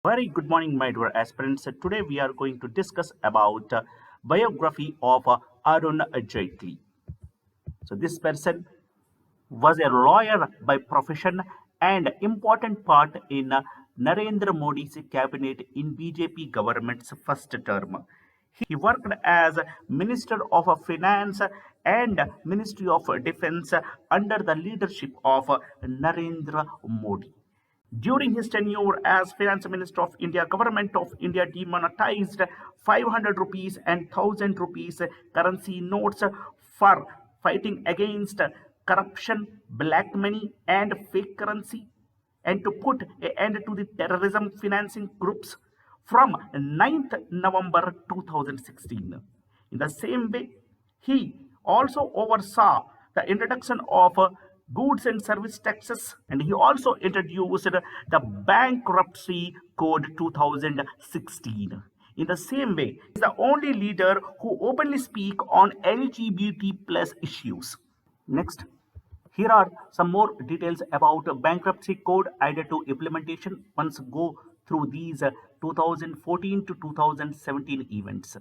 Very good morning, my dear aspirants. Today we are going to discuss about biography of Arun Jaitley. So this person was a lawyer by profession and important part in Narendra Modi's cabinet in BJP government's first term. He worked as Minister of Finance and Ministry of Defense under the leadership of Narendra Modi. During his tenure as Finance Minister of India, Government of India demonetized 500 rupees and 1000 rupees currency notes for fighting against corruption, black money, and fake currency, and to put an end to the terrorism financing groups from 9th November 2016. In the same way, he also oversaw the introduction of goods and service taxes, and he also introduced the bankruptcy code 2016. In the same way, he is the only leader who openly speak on LGBT plus issues. Next, here are some more details about bankruptcy code idea to implementation. Once go through these 2014 to 2017 events.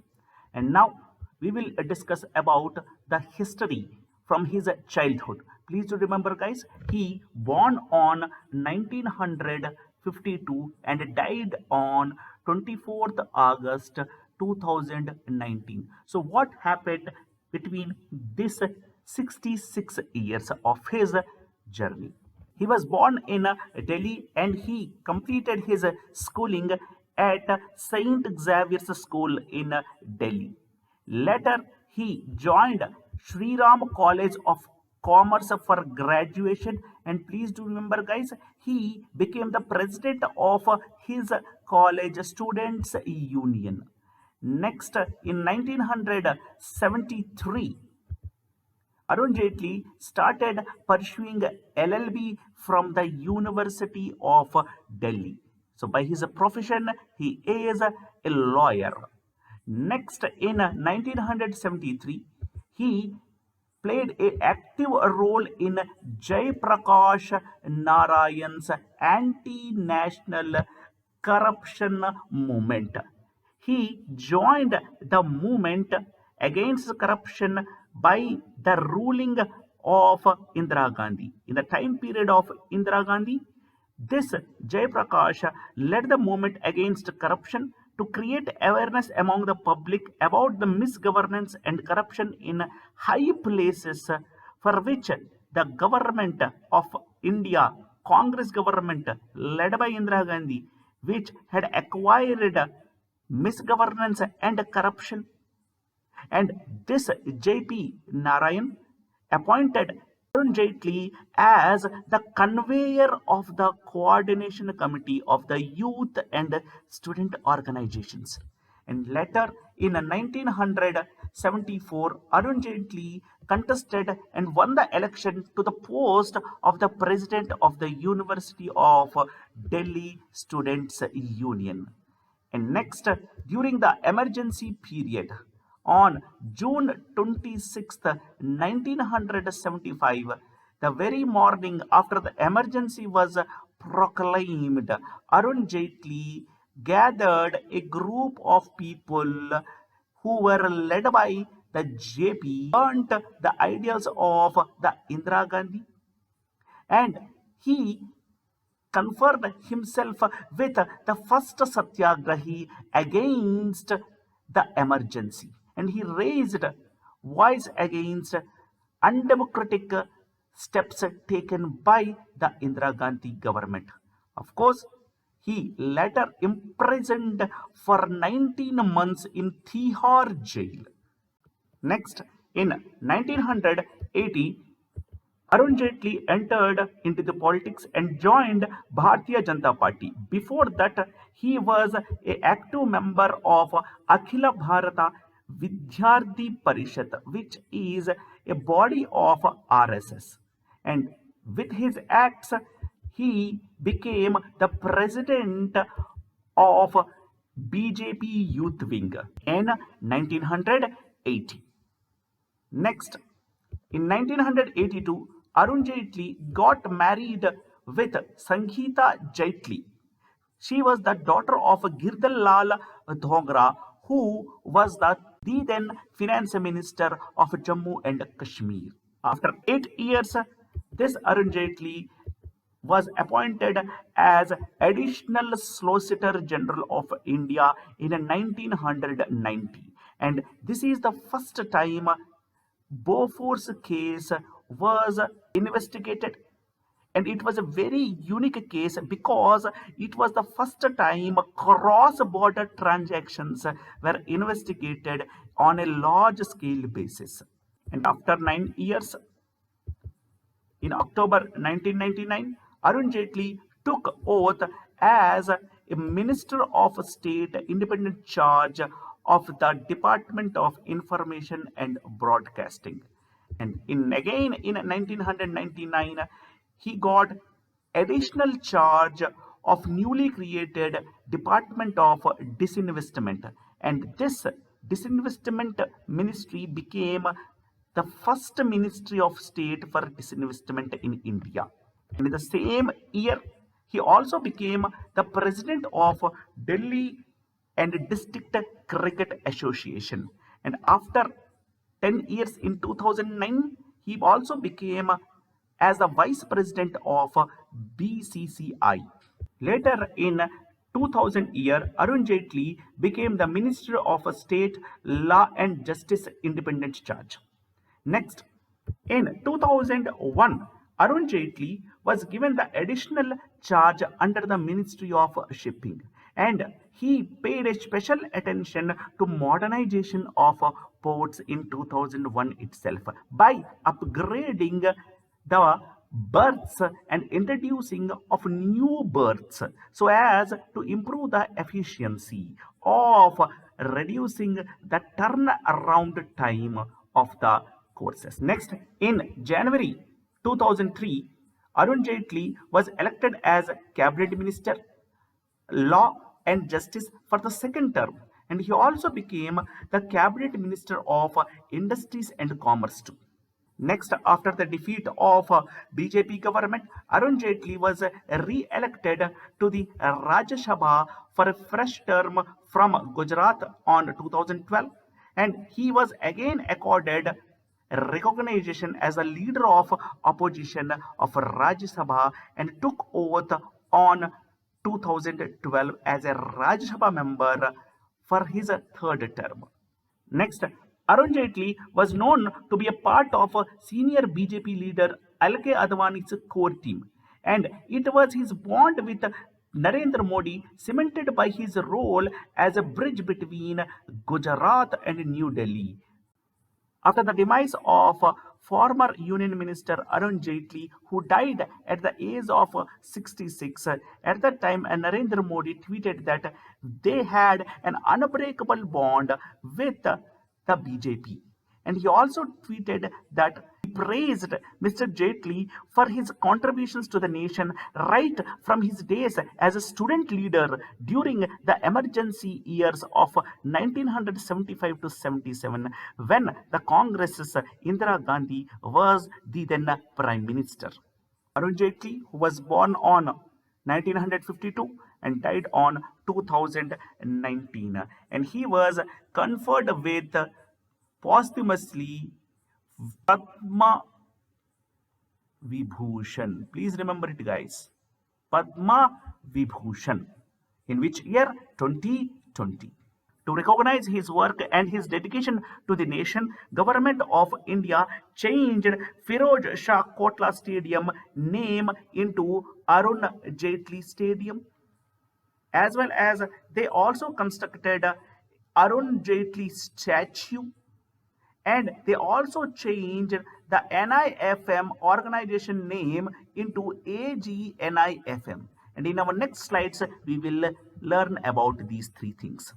And now we will discuss about the history from his childhood. Please do remember, guys, he born on 1952 and died on 24th August 2019. So what happened between this 66 years of his journey? He was born in Delhi and he completed his schooling at St. Xavier's School in Delhi. Later, he joined Sri Ram College of Commerce for graduation, and please do remember, guys, he became the president of his college students union. Next, in 1973, Arun Jaitley started pursuing LLB from the University of Delhi. So, by his profession, he is a lawyer. Next, in 1973, he played an active role in Jai Prakash Narayan's anti-national corruption movement. He joined the movement against corruption by the ruling of Indira Gandhi. In the time period of Indira Gandhi, this Jai Prakash led the movement against corruption to create awareness among the public about the misgovernance and corruption in high places, for which the government of India, Congress government led by Indira Gandhi, which had acquired misgovernance and corruption, and this J.P. Narayan appointed Arun Jaitley as the conveyor of the coordination committee of the youth and student organizations. And later, in 1974, Arun Jaitley contested and won the election to the post of the president of the University of Delhi Students Union. And next, during the emergency period, on June 26th, 1975, the very morning after the emergency was proclaimed, Arun Jaitley gathered a group of people who were led by the JP, burnt the ideals of the Indira Gandhi, and he conferred himself with the first satyagrahi against the emergency, and he raised voice against undemocratic steps taken by the Indira Gandhi government. Of course, he later imprisoned for 19 months in Tihar jail. Next, in 1980, Arun Jaitley entered into the politics and joined Bharatiya Janata Party. Before that, he was an active member of Akhila Bharata Vidyarthi Parishad, which is a body of RSS. And with his acts, he became the president of BJP Youth Wing in 1980. Next, in 1982, Arun Jaitley got married with Sangeeta Jaitley, She was the daughter of Girdal Lal Dhogra, who was the then finance minister of Jammu and Kashmir. After 8 years, this Arun Jaitley was appointed as additional Solicitor General of India in 1990, and this is the first time Bofor's case was investigated, and it was a very unique case because it was the first time cross-border transactions were investigated on a large scale basis. And after 9 years, in October 1999, Arun Jaitley took oath as a Minister of State independent charge of the Department of Information and Broadcasting. And again in 1999, he got additional charge of newly created Department of Disinvestment. And this disinvestment ministry became the first Ministry of State for Disinvestment in India. And in the same year, he also became the president of Delhi and District Cricket Association. And after 10 years in 2009, he also became as the vice president of BCCI. Later in 2000 year, Arun Jaitley became the Minister of State Law and Justice Independent Charge. Next, in 2001, Arun Jaitley was given the additional charge under the Ministry of Shipping, and he paid a special attention to modernization of ports in 2001 itself by upgrading the berths and introducing of new berths so as to improve the efficiency of reducing the turnaround time of the courses. Next, in January 2003, Arun Jaitley was elected as Cabinet Minister, Law and Justice for the second term, and he also became the Cabinet Minister of Industries and Commerce too. Next, after the defeat of BJP government, Arun Jaitley was re-elected to the Rajya Sabha for a fresh term from Gujarat on 2012, and he was again accorded recognition as a leader of opposition of Rajya Sabha and took oath on 2012 as a Rajya Sabha member for his third term. Next, Arun Jaitley was known to be a part of a senior BJP leader L.K. Advani's core team, and it was his bond with Narendra Modi cemented by his role as a bridge between Gujarat and New Delhi. After the demise of former Union Minister Arun Jaitley, who died at the age of 66, at that time Narendra Modi tweeted that they had an unbreakable bond with the BJP. And he also tweeted that he praised Mr. Jaitley for his contributions to the nation right from his days as a student leader during the emergency years of 1975 to 77, when the Congress's Indira Gandhi was the then Prime Minister. Arun Jaitley, who was born on 1952 and died on 2019, and he was conferred with posthumously Padma Vibhushan. Please remember it, guys. Padma Vibhushan. In which year? 2020. To recognize his work and his dedication to the nation, Government of India changed Firoz Shah Kotla Stadium name into Arun Jaitley Stadium, as well as they also constructed Arun Jaitley statue, and they also changed the NIFM organization name into AGNIFM. And in our next slides, we will learn about these three things.